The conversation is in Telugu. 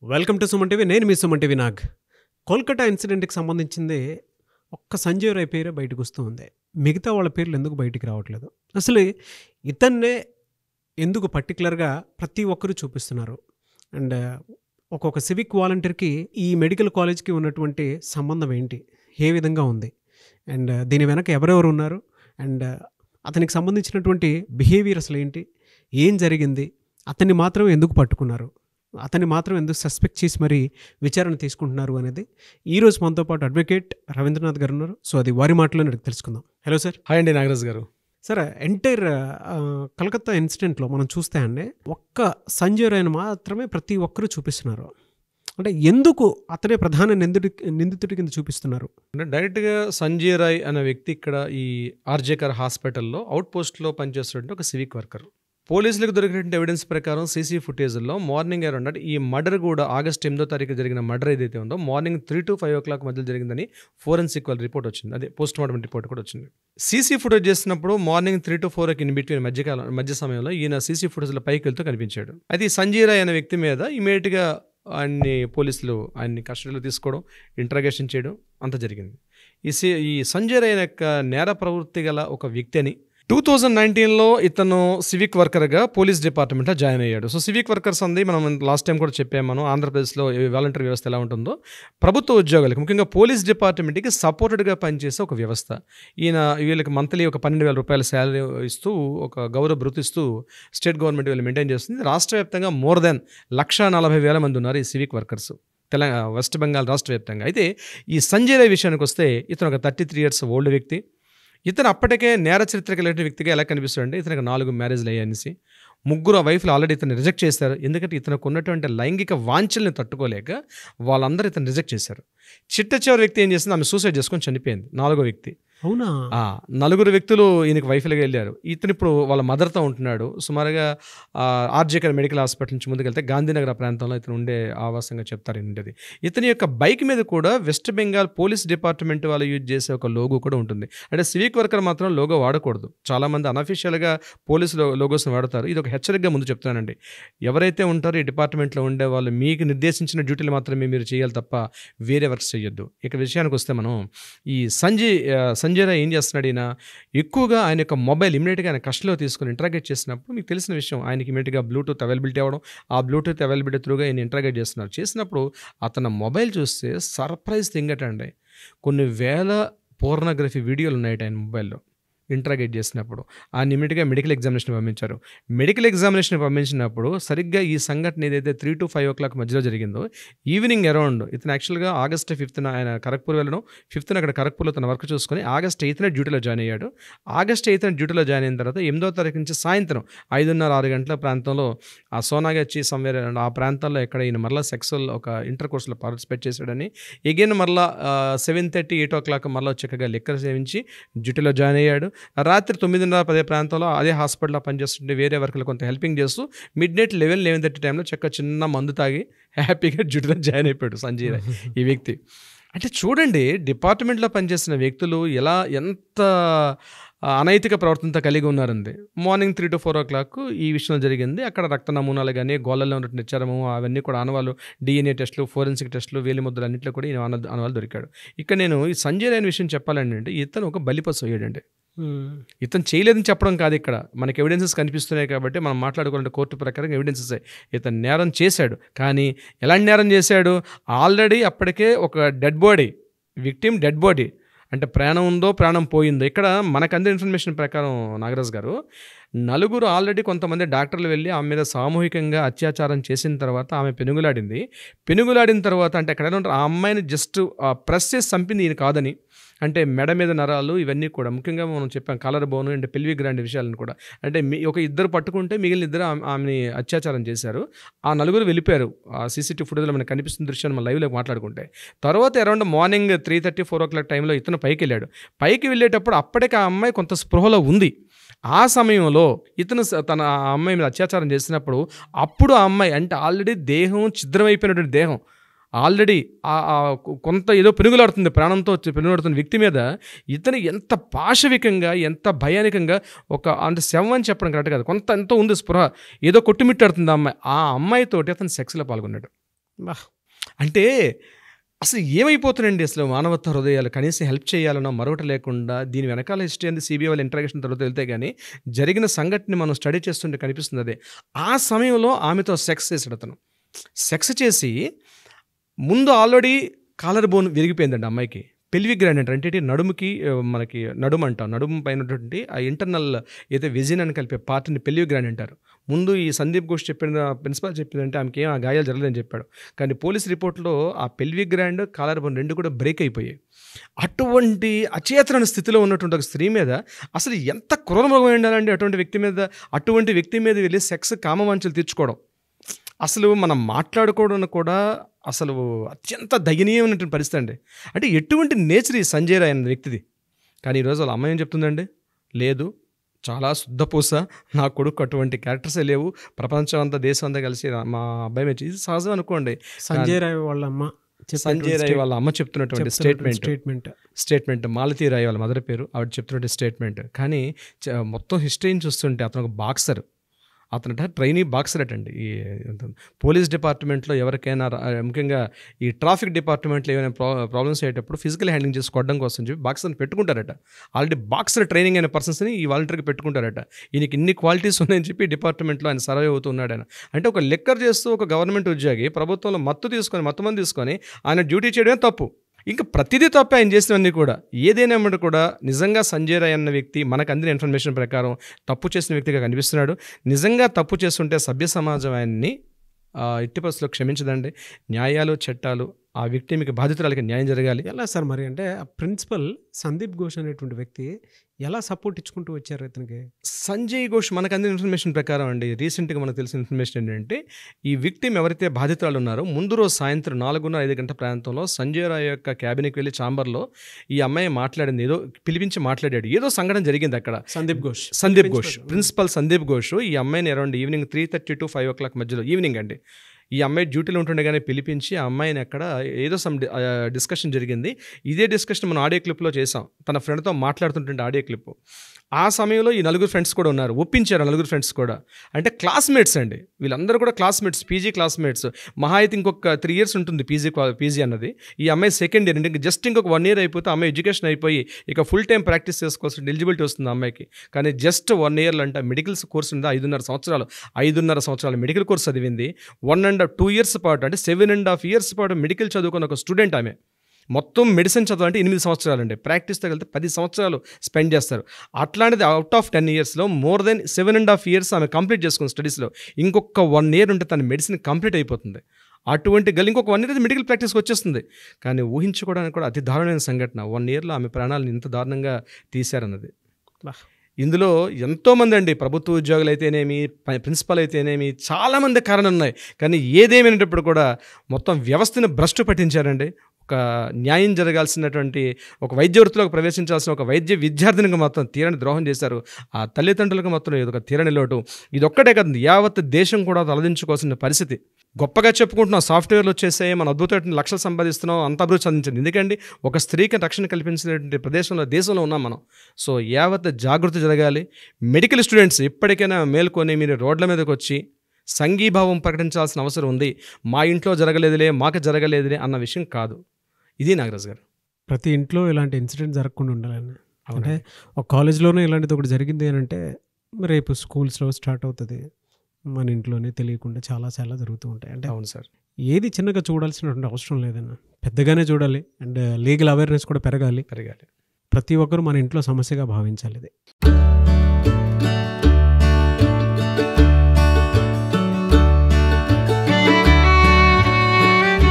Welcome to Suman TV. నేను మీ సుమన్ టీవీ నాగ్. కోల్కతా ఇన్సిడెంట్కి సంబంధించింది ఒక్క సంజయ్ రాయ్ పేరే బయటకు వస్తూ ఉంది. మిగతా వాళ్ళ పేర్లు ఎందుకు బయటికి రావట్లేదు? అసలు ఇతన్నే ఎందుకు పర్టికులర్గా ప్రతి ఒక్కరూ చూపిస్తున్నారు? అండ్ ఒక్కొక్క సివిక్ వాలంటీర్కి ఈ మెడికల్ కాలేజ్కి ఉన్నటువంటి సంబంధం ఏంటి, ఏ విధంగా ఉంది, అండ్ దీని వెనక ఎవరెవరు ఉన్నారు, అండ్ అతనికి సంబంధించినటువంటి బిహేవియర్ అసలు ఏంటి, ఏం జరిగింది, అతన్ని మాత్రం ఎందుకు పట్టుకున్నారు, అతన్ని మాత్రం ఎందుకు సస్పెక్ట్ చేసి మరి విచారణ తీసుకుంటున్నారు అనేది ఈరోజు మనతో పాటు అడ్వకేట్ రవీంద్రనాథ్ గారు ఉన్నారు. సో అది వారి మాటలోనే తెలుసుకుందాం. Hello sir. హాయ్ అండి నాగరాజ్ గారు. సార్, ఎంటైర్ కలకత్తా ఇన్సిడెంట్లో మనం చూస్తే అండి ఒక్క సంజయ్ రాయ్ని మాత్రమే ప్రతి ఒక్కరూ చూపిస్తున్నారు. అంటే ఎందుకు అతనే ప్రధాన నిందితుడి కింద చూపిస్తున్నారు? అంటే డైరెక్ట్గా సంజయ్ రాయ్ అనే వ్యక్తి ఇక్కడ ఈ ఆర్జేకర్ హాస్పిటల్లో అవుట్ పోస్ట్లో పనిచేస్తున్నట్టు ఒక సివిక్ వర్కర్. పోలీసులకు దొరికినటువంటి ఎవిడెన్స్ ప్రకారం సీసీ ఫుటేజ్లో మార్నింగ్ అరౌండ్ అంటే ఈ మర్డర్ కూడా ఆగస్ట్ 8వ తారీఖు జరిగిన మర్డర్ ఏదైతే ఉందో మార్నింగ్ 3 to 5 o'clock మధ్యలో జరిగిందని ఫోరెన్సిక్ రిపోర్ట్ వచ్చింది. అదే పోస్ట్ మార్టం రిపోర్ట్ కూడా వచ్చింది. సీసీ ఫుటేజ్ చేసినప్పుడు మార్నింగ్ 3 to 4 ఇన్ బిట్వీన్ మధ్య సమయంలో ఈయన సీసీ ఫుటేజ్లో పైకి వెళ్తూ కనిపించాడు. అయితే ఈ సంజయ్ రాయ్ అనే వ్యక్తి మీద ఇమీడియట్గా పోలీసులు ఆయన్ని కస్టడీలో తీసుకోవడం, ఇంట్రాగేషన్ చేయడం అంత జరిగింది. ఈ సంజయ్ రాయ్ యొక్క నేర ప్రవృత్తి గల ఒక వ్యక్తి అని 2019లో ఇతను సివిక్ వర్కర్గా పోలీస్ డిపార్ట్మెంట్లో జాయిన్ అయ్యాడు. సో సివిక్ వర్కర్స్ అంది మనం లాస్ట్ టైం కూడా చెప్పాము. మనం ఆంధ్రప్రదేశ్లో వాలంటీర్ వ్యవస్థ ఎలా ఉంటుందో ప్రభుత్వ ఉద్యోగాలకు ముఖ్యంగా పోలీస్ డిపార్ట్మెంట్కి సపోర్టెడ్గా పనిచేసే ఒక వ్యవస్థ. వీళ్ళకి మంత్లీ ఒక 12,000 రూపాయల శాలరీ ఇస్తూ ఒక గౌరవ భృతి ఇస్తూ స్టేట్ గవర్నమెంట్ వీళ్ళు మెయింటైన్ చేస్తుంది. రాష్ట్ర వ్యాప్తంగా మోర్ దెన్ 140,000 మంది ఉన్నారు ఈ సివిక్ వర్కర్స్ వెస్ట్ బెంగాల్ రాష్ట్ర వ్యాప్తంగా. అయితే ఈ సంజయ్ రాయ్ విషయానికి వస్తే ఇతను ఒక 33 years ఓల్డ్ వ్యక్తి. ఇతను అప్పటికే నేర చరిత్ర కలిగిన వ్యక్తిగా ఎలా కనిపిస్తాడంటే ఇతనికి 4 మ్యారేజ్లు అయ్యాయనేసి, 3 వైఫ్లు ఆల్రెడీ ఇతను రిజెక్ట్ చేశారు. ఎందుకంటే ఇతనికి ఉన్నటువంటి లైంగిక వాంఛల్ని తట్టుకోలేక వాళ్ళందరూ ఇతను రిజెక్ట్ చేశారు. చిట్ట వ్యక్తి ఏం చేసింది, ఆమె సూసైడ్ చేసుకొని చనిపోయింది. 4వ వ్యక్తి. అవునా? 4 వ్యక్తులు ఈయనకి వైఫ్లుగా వెళ్ళారు. ఇతను ఇప్పుడు వాళ్ళ మదర్తో ఉంటున్నాడు. సుమారుగా ఆర్జేకర్ మెడికల్ హాస్పిటల్ నుంచి ముందుకెళ్తే గాంధీనగర్ ప్రాంతంలో ఇతను ఉండే ఆవాసంగా చెప్తారు ఉండేది. ఇతని యొక్క బైక్ మీద కూడా వెస్ట్ బెంగాల్ పోలీస్ డిపార్ట్మెంట్ వాళ్ళు యూజ్ చేసే ఒక లోగో కూడా ఉంటుంది. అంటే సివిక్ వర్కర్ మాత్రం లోగో వాడకూడదు. చాలామంది అనఫీషియల్గా పోలీసు లోగోస్ని వాడతారు. ఇది ఒక హెచ్చరికగా ముందు చెప్తున్నానండి. ఎవరైతే ఉంటారో ఈ డిపార్ట్మెంట్లో ఉండే వాళ్ళు మీకు నిర్దేశించిన డ్యూటీలు మాత్రమే మీరు చేయాలి తప్ప వేరే వర్క్స్ చేయొద్దు. ఇక విషయానికి వస్తే మనం ఈ సంజయ్ రాయ్ ఏం చేస్తున్నాడు, ఈయన ఎక్కువగా ఆయన యొక్క మొబైల్ ఇమీడియట్గా ఆయన కస్టడీలో తీసుకుని ఇంట్రాగేట్ చేసినప్పుడు మీకు తెలిసిన విషయం, ఆయనకి ఇమీడియట్గా బ్లూటూత్ అవైలబిలిటీ అవ్వడం, ఆ బ్లూటూత్ అవైలబిలిటీ త్రూగా ఆయన ఇంట్రాగేట్ చేసినప్పుడు అతను మొబైల్ చూస్తే సర్ప్రైజ్ థింగ్ అండి, కొన్ని వేల పోర్నోగ్రఫీ వీడియోలు ఉన్నాయి ఆయన మొబైల్లో. ఇంట్రాగేట్ చేసినప్పుడు ఆయన ఇమీడియట్గా మెడికల్ ఎగ్జామినేషన్ పంపించారు. మెడికల్ ఎగ్జామినేషన్ పంపించినప్పుడు సరిగ్గా ఈ సంఘటన ఏదైతే 3 to 5 o'clock మధ్యలో జరిగిందో ఈవినింగ్ అరౌండ్ ఇతను యాక్చువల్గా ఆగస్ట్ 5th ఆయన కరక్పూర్ వెళ్ళడం, 5th అక్కడ కరక్పూర్లో తన వర్క్ చూసుకొని ఆగస్ట్ 8th డ్యూటీలో జాయిన్ అయ్యాడు. ఆగస్ట్ 8th డ్యూటీలో జాయిన్ అయిన తర్వాత 8వ తారీఖు నుంచి సాయంత్రం 5:30-6 గంటల ప్రాంతంలో ఆ సోనాగచ్చి సమ్వేర్ ఆ ప్రాంతాల్లో ఎక్కడ ఈయన మరలా సెక్సువల్ ఒక ఇంటర్ కోర్సులో పార్టిసిపేట్ చేశాడని, ఎగైన్ మరలా 7:30-8 o'clock మరలా చక్కగా లెక్కర్ సేవించి డ్యూటీలో జాయిన్ అయ్యాడు. రాత్రి 9:30-10 ప్రాంతంలో అదే హాస్పిటల్లో పనిచేస్తుంటే వేరే వర్కులు కొంత హెల్పింగ్ చేస్తూ మిడ్-నైట్ 11-11:30 టైంలో చిన్న మందు తాగి హ్యాపీగా డ్యూటీలో జాయిన్ అయిపోయాడు సంజయ్ రాయ్ ఈ వ్యక్తి. అంటే చూడండి, డిపార్ట్మెంట్లో పనిచేసిన వ్యక్తులు ఎంత అనైతిక ప్రవర్తనతో కలిగి ఉన్నారండి. మార్నింగ్ 3 to 4 o'clock ఈ విషయం జరిగింది. అక్కడ రక్త నమూనాలు కానీ గోళ్ళల్లో ఉన్నటువంటి చర్మము అవన్నీ కూడా ఆనవాళ్ళు, DNA టెస్టులు, ఫోరెన్సిక్ టెస్టులు, వేలి ముద్రలు అన్నింటిలో కూడా ఈ ఆనవాళ్ళు దొరికాడు. ఇక్కడ నేను ఈ సంజయ్ రాయ్ విషయం చెప్పాలండి అంటే ఇతను ఒక బలిపశు అయ్యాడండి. ఇతను చేయలేదని చెప్పడం కాదు, ఇక్కడ మనకి ఎవిడెన్సెస్ కనిపిస్తున్నాయి కాబట్టి మనం మాట్లాడుకోవాలంటే కోర్టు ప్రకారం ఎవిడెన్సెస్. ఇతను నేరం చేశాడు, కానీ ఎలాంటి నేరం చేశాడు, ఆల్రెడీ అప్పటికే ఒక dead body, victim dead body, అంటే ప్రాణం ఉందో ప్రాణం పోయిందో. ఇక్కడ మనకు అందే ఇన్ఫర్మేషన్ ప్రకారం నాగరాజ్ గారు 4 ఆల్రెడీ కొంతమంది డాక్టర్లు వెళ్ళి ఆమె మీద సామూహికంగా అత్యాచారం చేసిన తర్వాత ఆమె పెనుగులాడిన తర్వాత అంటే అక్కడ ఆ అమ్మాయిని జస్ట్ ప్రెస్ చేసి చంపింది ఈయన కాదని, అంటే మెడ మీద నరాలు ఇవన్నీ కూడా ముఖ్యంగా మనం చెప్పాం కాలర్ బోను అండ్ పెల్విక్ గ్లాండ్ విషయాలను కూడా, అంటే ఒక ఇద్దరు పట్టుకుంటే మిగిలిన 2 ఆమెని అత్యాచారం చేశారు. ఆ 4 వెళ్ళిపోయారు. ఆ CCTV ఫుటేజ్లో మనకు కనిపిస్తున్న దృశ్యాన్ని మనం లైవ్లో మాట్లాడుకుంటే. తర్వాత అరౌండ్ మార్నింగ్ 3:30-4 o'clock టైంలో ఇతను పైకి వెళ్ళాడు. పైకి వెళ్ళేటప్పుడు అప్పటికి ఆ అమ్మాయి కొంత స్పృహలో ఉంది. ఆ సమయంలో ఇతను తన ఆ అమ్మాయి మీద అత్యాచారం చేసినప్పుడు అప్పుడు ఆ అమ్మాయి అంటే ఆల్రెడీ దేహం ఛిద్రమైపోయినటువంటి దేహం, ఆల్రెడీ కొంత ఏదో పెనుగులాడుతుంది, ప్రాణంతో పెనుగులాడుతున్న వ్యక్తి మీద ఇతను ఎంత పాశవికంగా ఎంత భయానికంగా అంటే శవం అని చెప్పడం కరెక్ట్ కాదు, ఎంతో ఉంది స్పృహ, ఏదో కొట్టుమిట్టాడుతుంది ఆ అమ్మాయితోటి అతను సెక్స్లో పాల్గొన్నాడు. బా అంటే అసలు ఏమైపోతున్నాయండి అసలు మానవత్వ హృదయాలు, కనీసం హెల్ప్ చేయాలనో మరొకటి లేకుండా దీని వెనకాల హిస్టరీ అనేది సిబిఐ వాళ్ళ ఇంటరాగేషన్ తర్వాత వెళ్తే కానీ జరిగిన సంఘటన మనం స్టడీ చేస్తుంటే కనిపిస్తుంది అదే. ఆ సమయంలో ఆమెతో సెక్స్ చేశాడు అతను. సెక్స్ చేసి ముందు ఆల్రెడీ కాలర్ బోన్ విరిగిపోయిందండి అమ్మాయికి. పెల్విక్ గ్రాండ్ అంటారు, అంటే నడుముకి మనకి నడుము అంటాం, నడుము పైనటువంటి ఆ ఇంటర్నల్ ఏదైతే వెజిన్ అని కలిపే పార్ట్ని పెల్విక్ గ్రాండ్ అంటారు. ముందు ఈ సందీప్ ఘోష్ చెప్పిన ప్రిన్సిపాల్ చెప్పిందంటే ఆమెకి ఏం ఆ గాయాలు జరగలేదని చెప్పాడు. కానీ పోలీస్ రిపోర్ట్లో ఆ పెల్విక్ గ్రాండ్ కాలర్ బోన్ రెండు కూడా బ్రేక్ అయిపోయాయి. అటువంటి అచేతన స్థితిలో ఉన్నటువంటి ఒక స్త్రీ మీద అసలు ఎంత క్రూరమృగం ఉండాలండి అటువంటి వ్యక్తి మీద వెళ్ళి సెక్స్ కామవాంఛలు తీర్చుకోవడం. అసలు మనం మాట్లాడుకోవడం కూడా అసలు అత్యంత దయనీయమైనటువంటి పరిస్థితి అండి. అంటే ఎటువంటి నేచర్ ఈ సంజయ్ రాయ్ అనే వ్యక్తిది. కానీ ఈరోజు వాళ్ళ అమ్మాయి ఏం చెప్తుందండి, లేదు చాలా శుద్ధపూస, నా కొడుకు అటువంటి క్యారెక్టర్సే లేవు, ప్రపంచం అంతా దేశం అంతా కలిసి మా అబ్బాయి మీద, ఇది సహజం అనుకోండి. సంజయ్ రాయ్ వాళ్ళ అమ్మ చెప్తున్నటువంటి స్టేట్మెంట్ మాలతీ రాయ్ వాళ్ళ మదర్ పేరు, ఆవిడ చెప్తున్నటువంటి స్టేట్మెంట్. కానీ మొత్తం హిస్టరీని చూస్తుంటే అతను ఒక బాక్సర్, అతనట ట్రైనీ బాక్సర్ అటండి. ఈ పోలీస్ డిపార్ట్మెంట్లో ఎవరికైనా ముఖ్యంగా ఈ ట్రాఫిక్ డిపార్ట్మెంట్లో ఏమైనా ప్రాబ్లమ్స్ అయ్యేటప్పుడు ఫిజికల్ హ్యాండ్లింగ్ చేసుకోవడం కోసం చెప్పి బాక్సర్ని పెట్టుకుంటారట. ఆల్రెడీ బాక్సర్ ట్రైనింగ్ అయిన పర్సన్స్ని ఈ వాలంటీర్కి పెట్టుకుంటారట. ఈయనకి ఇన్ని క్వాలిటీస్ ఉన్నాయని చెప్పి డిపార్ట్మెంట్లో ఆయన సర్వే అవుతున్నాడు ఆయన. అంటే ఒక లెక్కర్ చేస్తూ ఒక గవర్నమెంట్ ఉద్యోగి ప్రభుత్వంలో మత్తుమంది తీసుకొని ఆయన డ్యూటీ చేయడమే తప్పు. ఇంకా ప్రతిదీ తప్ప ఆయన చేసినవన్నీ కూడా. ఏదైనా కూడా నిజంగా సంజయ్ రాయ్ అన్న వ్యక్తి మనకు అందిన ఇన్ఫర్మేషన్ ప్రకారం తప్పు చేసిన వ్యక్తిగా కనిపిస్తున్నాడు. నిజంగా తప్పు చేస్తుంటే సభ్య సమాజం ఆయన్ని ఎట్టి పరిస్థితుల్లో క్షమించదండి. న్యాయాలు చట్టాలు ఆ వ్యక్తికి బాధితురాలకి న్యాయం జరగాలి. ఎలా సార్ మరి, అంటే ఆ ప్రిన్సిపల్ సందీప్ ఘోష్ అనేటువంటి వ్యక్తి ఎలా సపోర్ట్ ఇచ్చుకుంటూ వచ్చారు ఇతనికి? సంజయ్ ఘోష్ మనకు అందిన ఇన్ఫర్మేషన్ ప్రకారం అండి, రీసెంట్గా మనకు తెలిసిన ఇన్ఫర్మేషన్ ఏంటంటే ఈ విక్టిమ్ ఎవరైతే బాధితురాలు ఉన్నారో ముందు రోజు సాయంత్రం 4:30-5 గంటల ప్రాంతంలో సంజయ్ రాయ్ యొక్క క్యాబిన్కి వెళ్ళి ఛాంబర్లో ఈ అమ్మాయి మాట్లాడింది, ఏదో పిలిపించి మాట్లాడాడు, ఏదో సంఘటన జరిగింది అక్కడ. సందీప్ ఘోష్ ప్రిన్సిపల్ సందీప్ ఘోష్ ఈ అమ్మాయిని అరౌండ్ ఈవినింగ్ 3:30 to 5 o'clock మధ్యలో, ఈవినింగ్ అండి, ఈ అమ్మాయి డ్యూటీలో ఉంటుండగానే పిలిపించి ఆ అమ్మాయిని అక్కడ ఏదో డిస్కషన్ జరిగింది. ఇదే డిస్కషన్ మనం ఆడియో క్లిప్లో చేసాం, తన ఫ్రెండ్తో మాట్లాడుతుంటే ఆడియో క్లిప్. ఆ సమయంలో ఈ 4 ఫ్రెండ్స్ కూడా ఉన్నారు, ఒప్పించారు 4 ఫ్రెండ్స్ కూడా. అంటే క్లాస్మేట్స్ అండి వీళ్ళందరూ కూడా, క్లాస్మేట్స్, పీజీ క్లాస్మేట్స్. మహా అయితే ఇంకొక 3 years ఉంటుంది పీజీ అన్నది. ఈ అమ్మాయి సెకండ్ ఇయర్, అంటే జస్ట్ ఇంకొక 1 year అయిపోతే అమ్మాయి ఎడ్యుకేషన్ అయిపోయి ఇక ఫుల్ టైం ప్రాక్టీస్ చేసుకోవాల్సిన ఎలిజిబిలిటీ వస్తుంది అమ్మాయికి. కానీ జస్ట్ 1 year అంటే మెడికల్ కోర్స్ ఉంది, 5.5 సంవత్సరాలు మెడికల్ కోర్స్ చదివింది. 2 years పాటు, అంటే 7.5 years పాటు మెడికల్ చదువుకున్న ఒక స్టూడెంట్ ఆమె. మొత్తం మెడిసిన్ చదవాలంటే 8 సంవత్సరాలు అండి, ప్రాక్టీస్తో కలిపితే 10 సంవత్సరాలు స్పెండ్ చేస్తారు. అట్లాంటిది అవుట్ ఆఫ్ 10 yearsలో మోర్ దెన్ 7.5 years ఆమె కంప్లీట్ చేసుకున్న స్టడీస్లో. ఇంకొక 1 year ఉంటే తన మెడిసిన్ కంప్లీట్ అయిపోతుంది. అటువంటి ఇంకొక 1 year మెడికల్ ప్రాక్టీస్కి వచ్చేస్తుంది. కానీ ఊహించుకోవడానికి కూడా అతి దారుణమైన సంఘటన, 1 yearలో ఆమె ప్రాణాలను ఇంత దారుణంగా తీశారన్నది. ఇందులో ఎంతోమంది అండి, ప్రభుత్వ ఉద్యోగులు అయితేనేమి, ప్రిన్సిపల్ అయితేనేమి, చాలామంది కారణం ఉన్నాయి. కానీ ఏదేమైనప్పుడు కూడా మొత్తం వ్యవస్థను భ్రష్టు పట్టించారండి. ఒక న్యాయం జరగాల్సినటువంటి, ఒక వైద్య వృత్తిలోకి ప్రవేశించాల్సిన ఒక వైద్య విద్యార్థినికి మొత్తం తీరని ద్రోహం చేశారు. ఆ తల్లిదండ్రులకు మాత్రం ఇది ఒక తీరని లోటు. ఇది ఒక్కటే కాదు, యావత్ దేశం కూడా తలదించుకోవాల్సిన పరిస్థితి. గొప్పగా చెప్పుకుంటున్నాం, సాఫ్ట్వేర్లు వచ్చేసాయి, మన అద్భుతమైన లక్షలు సంపాదిస్తున్నాం, అంత అభివృద్ధి సాధించింది. ఎందుకండి ఒక స్త్రీకి రక్షణ కల్పించినటువంటి దేశంలో ఉన్నాం మనం. సో యావత్ జాగృతి జరగాలి. మెడికల్ స్టూడెంట్స్ ఇప్పటికైనా మేల్కొని మీరు రోడ్ల మీదకి వచ్చి సంఘీభావం ప్రకటించాల్సిన అవసరం ఉంది. మా ఇంట్లో జరగలేదులే, మాకు జరగలేదులే అన్న విషయం కాదు. ఇది నాగరాజు గారు, ప్రతి ఇంట్లో ఇలాంటి ఇన్సిడెంట్ జరగకుండా ఉండాలని. అంటే ఒక కాలేజ్లోనే ఇలాంటిది ఒకటి జరిగింది అని అంటే రేపు స్కూల్స్లో స్టార్ట్ అవుతుంది, మన ఇంట్లోనే తెలియకుండా చాలా జరుగుతూ ఉంటాయి. అంటే అవును సార్, ఏది చిన్నగా చూడాల్సినటువంటి అవసరం లేదన్న, పెద్దగానే చూడాలి. అండ్ లీగల్ అవేర్నెస్ కూడా పెరగాలి. పెరగాలి. ప్రతి ఒక్కరూ మన ఇంట్లో సమస్యగా భావించాలి ఇది.